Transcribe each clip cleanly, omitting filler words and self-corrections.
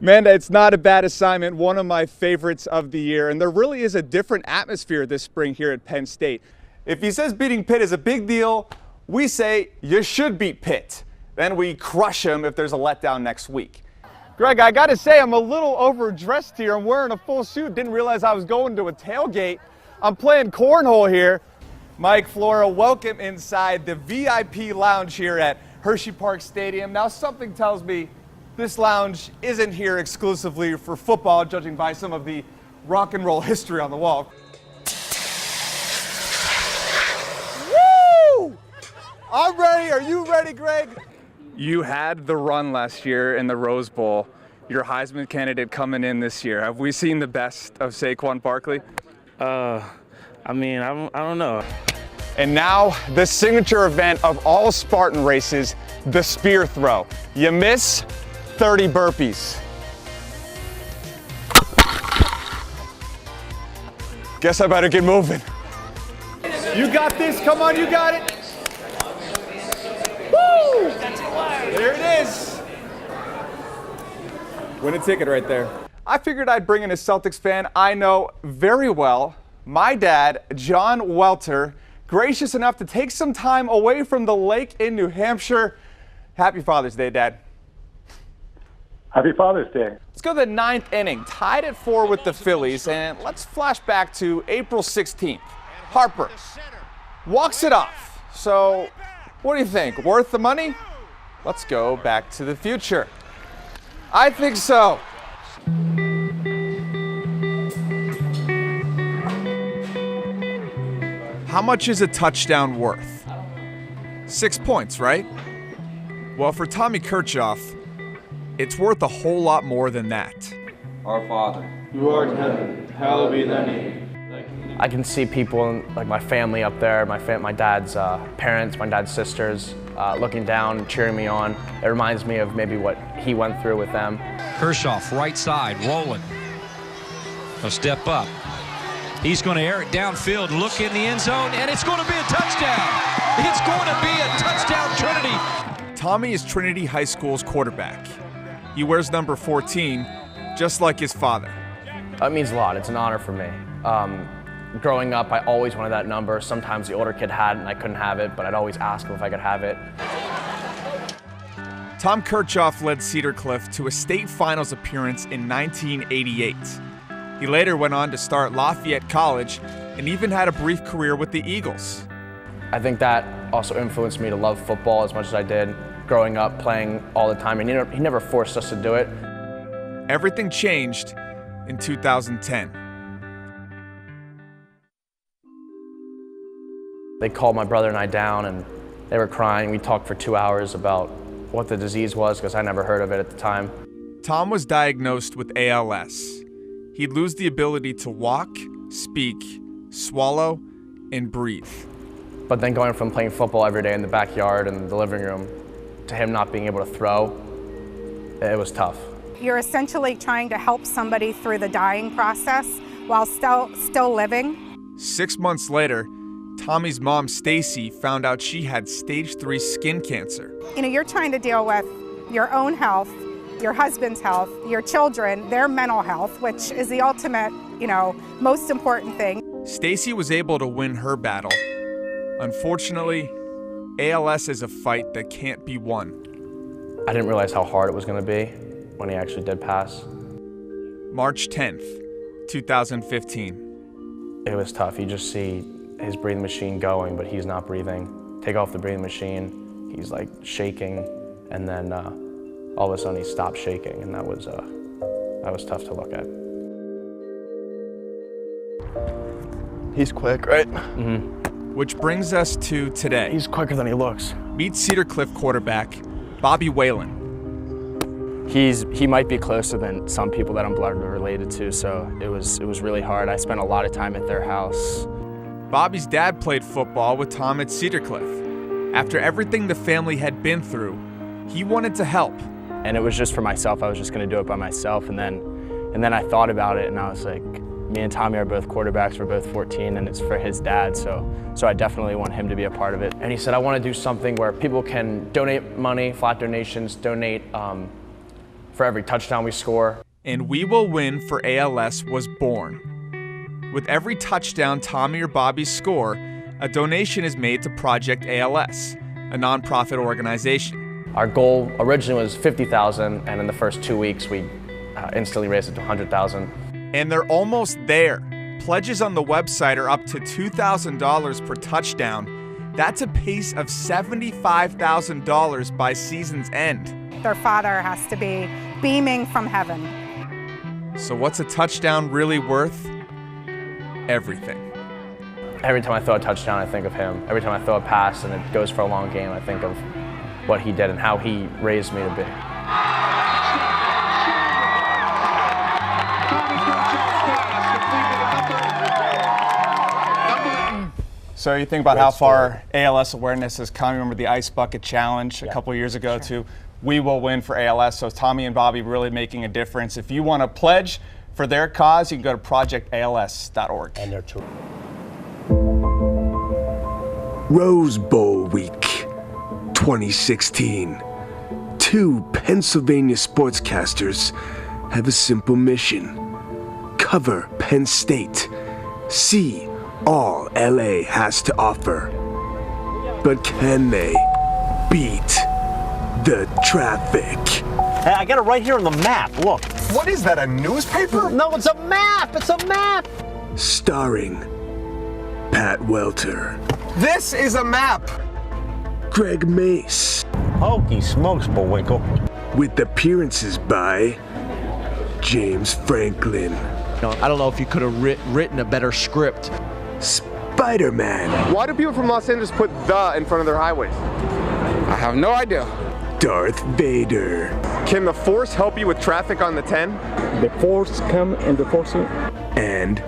Amanda, it's not a bad assignment, one of my favorites of the year, and there really is a different atmosphere this spring here at Penn State. If he says beating Pitt is a big deal, we say you should beat Pitt. Then we crush him if there's a letdown next week. Greg, I gotta say I'm a little overdressed here. I'm wearing a full suit, didn't realize I was going to a tailgate. I'm playing cornhole here. Mike Flora, welcome inside the VIP lounge here at Hershey Park Stadium. Now something tells me this lounge isn't here exclusively for football, judging by some of the rock and roll history on the wall. Woo! I'm ready. Are you ready, Greg? You had the run last year in the Rose Bowl. Your Heisman candidate coming in this year. Have we seen the best of Saquon Barkley? I don't know. And now the signature event of all Spartan races, the spear throw. You miss, 30 burpees. Guess I better get moving. You got this, come on, you got it. Woo! There it is. Win a ticket right there. I figured I'd bring in a Celtics fan I know very well, my dad, John Welter, gracious enough to take some time away from the lake in New Hampshire. Happy Father's Day, Dad. Happy Father's Day. Let's go to the ninth inning, tied at 4 with the Phillies, and let's flash back to April 16th. Harper walks it off. So, what do you think? Worth the money? Let's go back to the future. I think so. How much is a touchdown worth? 6 points, right? Well, for Tommy Kirchhoff, it's worth a whole lot more than that. Our Father, who art in heaven, hallowed be thy name. I can see people, like my family up there, my dad's parents, my dad's sisters, looking down, cheering me on. It reminds me of maybe what he went through with them. Kirchhoff, right side, rolling. He'll step up. He's going to air it downfield, look in the end zone, and it's going to be a touchdown. It's going to be a touchdown, Trinity. Tommy is Trinity High School's quarterback. He wears number 14, just like his father. It means a lot. It's an honor for me. Growing up, I always wanted that number. Sometimes the older kid had it and I couldn't have it, but I'd always ask him if I could have it. Tom Kirchhoff led Cedar Cliff to a state finals appearance in 1988. He later went on to start Lafayette College and even had a brief career with the Eagles. I think that also influenced me to love football as much as I did. Growing up, playing all the time, and he never forced us to do it. Everything changed in 2010. They called my brother and I down, and they were crying. We talked for 2 hours about what the disease was, because I never heard of it at the time. Tom was diagnosed with ALS. He'd lose the ability to walk, speak, swallow, and breathe. But then going from playing football every day in the backyard and the living room to him not being able to throw, it was tough. You're essentially trying to help somebody through the dying process while still living. 6 months later, Tommy's mom, Stacy, found out she had stage 3 skin cancer. You know, you're trying to deal with your own health, your husband's health, your children, their mental health, which is the ultimate, most important thing. Stacy was able to win her battle. Unfortunately, ALS is a fight that can't be won. I didn't realize how hard it was going to be when he actually did pass. March 10th, 2015. It was tough. You just see his breathing machine going, but he's not breathing. Take off the breathing machine, he's like shaking, and then all of a sudden he stopped shaking, and that was tough to look at. He's quick, right? Mm-hmm. Which brings us to today. He's quicker than he looks. Meet Cedar Cliff quarterback Bobby Whalen. He might be closer than some people that I'm blood related to, so it was really hard. I spent a lot of time at their house. Bobby's dad played football with Tom at Cedar Cliff. After everything the family had been through, he wanted to help. And it was just for myself. I was just going to do it by myself, and then I thought about it, and I was like, me and Tommy are both quarterbacks, we're both 14, and it's for his dad, so I definitely want him to be a part of it. And he said, I want to do something where people can donate money, flat donations, donate for every touchdown we score. And We Will Win for ALS was born. With every touchdown Tommy or Bobby score, a donation is made to Project ALS, a nonprofit organization. Our goal originally was $50,000, and in the first 2 weeks, we instantly raised it to $100,000. And they're almost there. Pledges on the website are up to $2,000 per touchdown. That's a pace of $75,000 by season's end. Their father has to be beaming from heaven. So what's a touchdown really worth? Everything. Every time I throw a touchdown, I think of him. Every time I throw a pass and it goes for a long game, I think of what he did and how he raised me to be. So you think about how far ALS awareness has come. Remember the Ice Bucket Challenge a couple years ago to We Will Win for ALS. So Tommy and Bobby really making a difference. If you want to pledge for their cause, you can go to projectals.org. And they're true. Rose Bowl Week 2016. Two Pennsylvania sportscasters have a simple mission. Cover Penn State. See all LA has to offer. But can they beat the traffic? Hey, I got it right here on the map. Look. What is that, a newspaper? No, it's a map. It's a map. Starring Pat Welter. This is a map. Greg Mace. Hokey smokes, Bullwinkle. With appearances by James Franklin. I don't know if you could have written a better script. Spider-Man. Why do people from Los Angeles put "the" in front of their highways? I have no idea. Darth Vader. Can the Force help you with traffic on the 10? The Force come and the Force in. And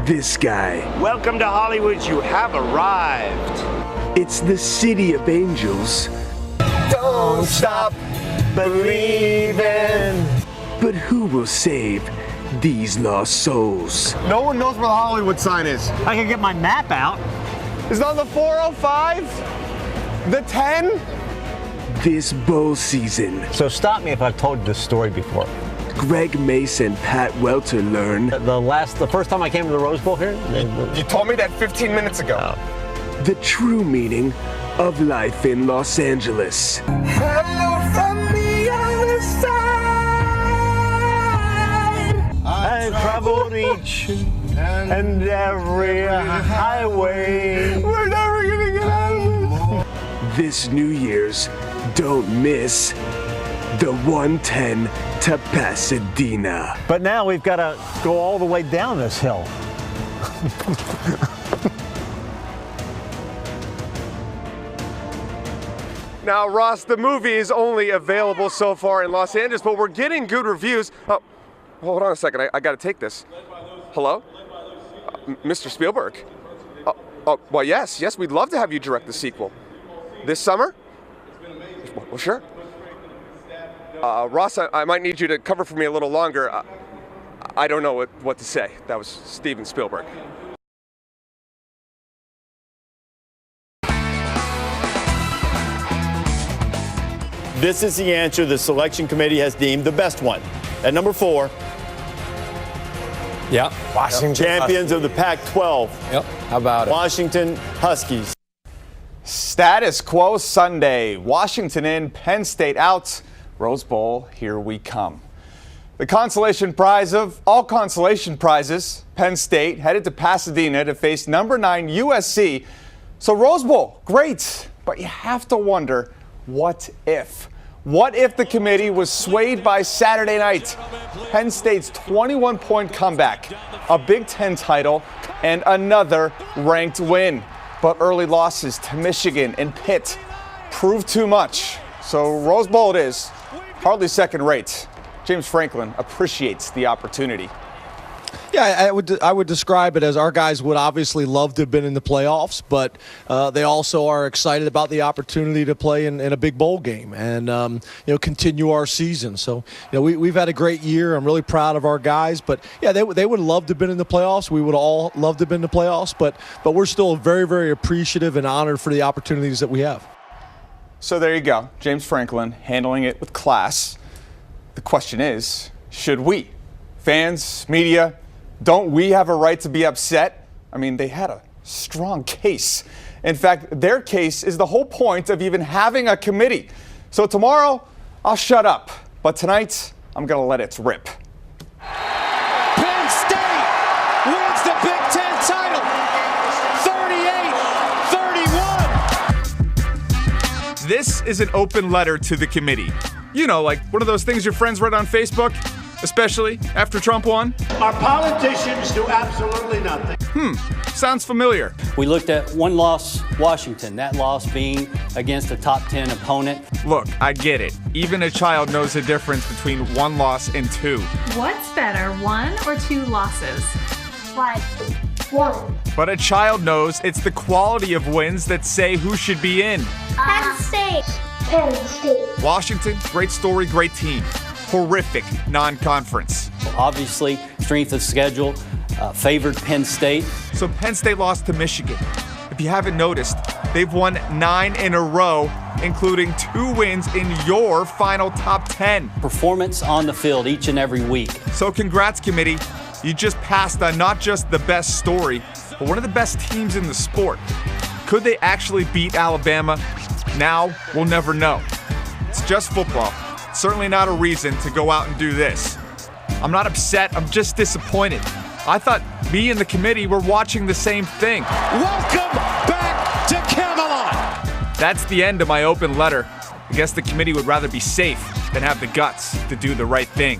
this guy. Welcome to Hollywood, you have arrived. It's the City of Angels. Don't stop believing. But who will save these lost souls? No one knows where the Hollywood sign is. I can get my map out. Is it on the 405? The 10? This bowl season. So stop me if I've told you this story before. Greg Mace and Pat Welter learn. The first time I came to the Rose Bowl here? You told me that 15 minutes ago. The true meaning of life in Los Angeles. Hello from the other side. I've traveled each and every highway. We're never gonna get out of this. This New Year's, don't miss the 110 to Pasadena. But now we've got to go all the way down this hill. Now, Ross, the movie is only available so far in Los Angeles, but we're getting good reviews. Oh, hold on a second. I got to take this. Hello? Mr. Spielberg. Well, yes, we'd love to have you direct the sequel. This summer? Well, sure. Ross, I might need you to cover for me a little longer. I don't know what to say. That was Steven Spielberg. This is the answer the selection committee has deemed the best one. At number 4. Yep. Washington Champions Huskies. of the Pac-12. Yep. How about it? Washington Huskies. Status quo Sunday. Washington in, Penn State out. Rose Bowl, here we come. The consolation prize of all consolation prizes, Penn State headed to Pasadena to face number 9 USC. So Rose Bowl, great, but you have to wonder, what if? What if the committee was swayed by Saturday night? Penn State's 21-point comeback, a Big Ten title, and another ranked win. But early losses to Michigan and Pitt proved too much. So Rose Bowl it is, hardly second rate. James Franklin appreciates the opportunity. Yeah, I would describe it as our guys would obviously love to have been in the playoffs, but they also are excited about the opportunity to play in a big bowl game and continue our season. So we've had a great year. I'm really proud of our guys, but yeah, they would love to have been in the playoffs. We would all love to have been in the playoffs, but we're still very, very appreciative and honored for the opportunities that we have. So there you go, James Franklin handling it with class. The question is, should we? Fans, media, don't we have a right to be upset? I mean, they had a strong case. In fact, their case is the whole point of even having a committee. So tomorrow, I'll shut up. But tonight, I'm going to let it rip. Penn State wins the Big Ten title, 38-31. This is an open letter to the committee. You know, like one of those things your friends write on Facebook, especially after Trump won. Our politicians do absolutely nothing. Sounds familiar. We looked at one loss, Washington, that loss being against a top 10 opponent. Look, I get it. Even a child knows the difference between one loss and two. What's better, 1 or 2 losses? 1. But a child knows it's the quality of wins that say who should be in. Penn State. Penn State. Washington, great story, great team. Horrific non-conference. Obviously, strength of schedule favored Penn State. So Penn State lost to Michigan. If you haven't noticed, they've won 9 in a row, including 2 wins in your final top 10. Performance on the field each and every week. So congrats, committee. You just passed on not just the best story, but one of the best teams in the sport. Could they actually beat Alabama? Now, we'll never know. It's just football. Certainly not a reason to go out and do this. I'm not upset, I'm just disappointed. I thought me and the committee were watching the same thing. Welcome back to Camelot. That's the end of my open letter. I guess the committee would rather be safe than have the guts to do the right thing.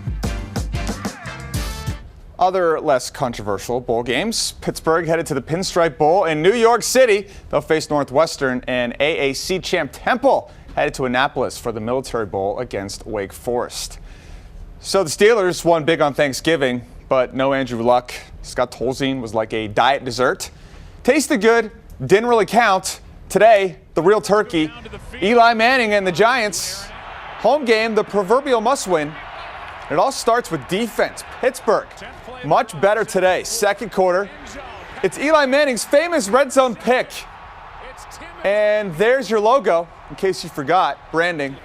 Other less controversial bowl games. Pittsburgh headed to the Pinstripe Bowl in New York City. They'll face Northwestern, and AAC champ Temple headed to Annapolis for the Military Bowl against Wake Forest. So the Steelers won big on Thanksgiving, but no Andrew Luck. Scott Tolzien was like a diet dessert. Tasted good, didn't really count. Today, the real turkey, Eli Manning and the Giants. Home game, the proverbial must-win. It all starts with defense. Pittsburgh, much better today. Second quarter. It's Eli Manning's famous red zone pick. And there's your logo, in case you forgot. Branding.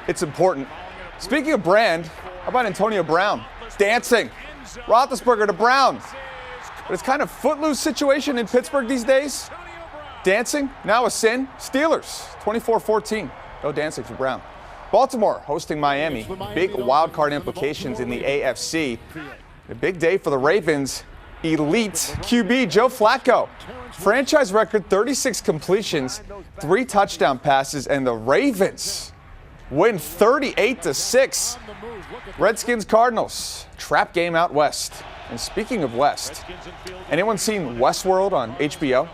It's important. Speaking of brand, how about Antonio Brown? Dancing. Roethlisberger to Brown. But it's kind of footloose situation in Pittsburgh these days. Dancing, now a sin. Steelers, 24-14. No dancing for Brown. Baltimore hosting Miami. Big wild card implications in the AFC. A big day for the Ravens. Elite QB Joe Flacco. Franchise record 36 completions, 3 touchdown passes, and the Ravens win 38-6. Redskins Cardinals. Trap game out west. And speaking of West, anyone seen Westworld on HBO?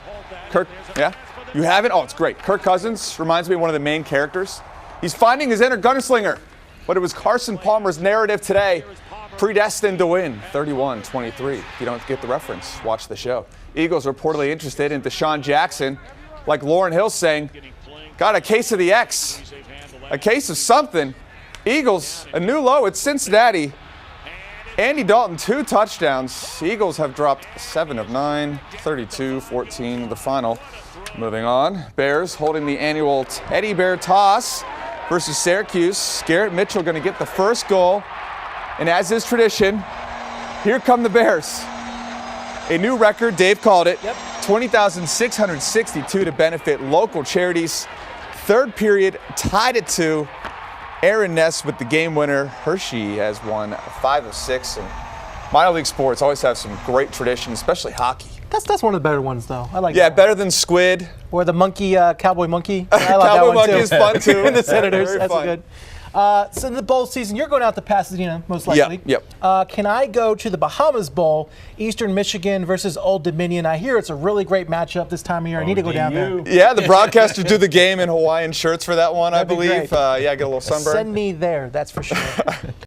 Kirk, yeah? You haven't? Oh, it's great. Kirk Cousins reminds me of one of the main characters. He's finding his inner gunslinger, but it was Carson Palmer's narrative today, predestined to win 31-23. If you don't get the reference, watch the show. Eagles reportedly interested in Deshaun Jackson, like Lauryn Hill saying, got a case of the X, a case of something. Eagles, a new low at Cincinnati. Andy Dalton, 2 touchdowns. Eagles have dropped 7 of 9, 32-14 the final. Moving on, Bears holding the annual teddy bear toss versus Syracuse. Garrett Mitchell going to get the first goal. And as is tradition, here come the Bears. A new record, Dave called it, 20,662 to benefit local charities. Third period, tied at 2. Aaron Ness with the game winner. Hershey has won 5 of 6. And minor league sports always have some great traditions, especially hockey. That's one of the better ones, though. I like that. Yeah, one. better than Squid. Or the monkey, Cowboy Monkey. I like Cowboy that one Monkey too. is fun, too. And the Senators, Very that's fun. good. So in the bowl season, you're going out to Pasadena, most likely. Yep. Can I go to the Bahamas Bowl, Eastern Michigan versus Old Dominion? I hear it's a really great matchup this time of year. I need to go down there. Yeah, the broadcasters do the game in Hawaiian shirts for that one, I believe. Great. Yeah, get a little sunburn. Send me there, that's for sure.